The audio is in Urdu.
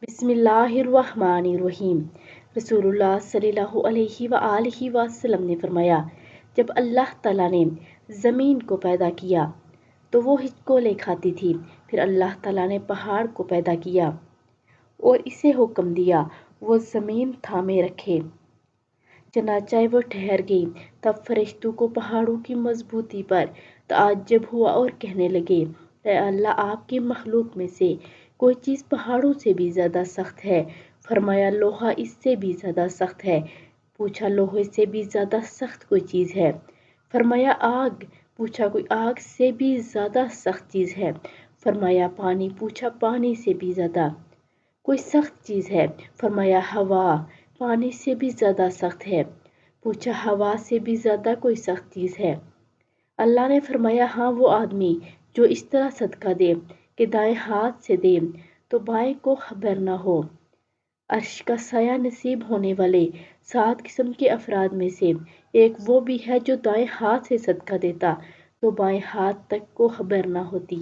بسم اللہ الرحمن الرحیم۔ رسول اللہ صلی اللہ علیہ وآلہ وسلم نے فرمایا، جب اللہ تعالیٰ نے زمین کو پیدا کیا تو وہ ہچکولے کھاتی تھی، پھر اللہ تعالیٰ نے پہاڑ کو پیدا کیا اور اسے حکم دیا وہ زمین تھامے رکھے، چنانچہ وہ ٹھہر گئی۔ تب فرشتوں کو پہاڑوں کی مضبوطی پر تعجب ہوا اور کہنے لگے، اے اللہ، آپ کی مخلوق میں سے کوئی چیز پہاڑوں سے بھی زیادہ سخت ہے؟ فرمایا، لوہا اس سے بھی زیادہ سخت ہے۔ پوچھا، لوہے سے بھی زیادہ سخت کوئی چیز ہے؟ فرمایا، آگ۔ پوچھا، کوئی آگ سے بھی زیادہ سخت چیز ہے؟ فرمایا، پانی۔ پوچھا، پانی سے بھی زیادہ کوئی سخت چیز ہے؟ فرمایا، ہوا۔ پانی سے بھی زیادہ سخت ہے؟ پوچھا، ہوا سے بھی زیادہ کوئی سخت چیز ہے؟ اللہ نے فرمایا، ہاں، وہ آدمی جو اس طرح صدقہ دے کہ دائیں ہاتھ سے دے تو بائیں کو خبر نہ ہو۔ عرش کا سایہ نصیب ہونے والے 7 قسم کے افراد میں سے ایک وہ بھی ہے جو دائیں ہاتھ سے صدقہ دیتا تو بائیں ہاتھ تک کو خبر نہ ہوتی۔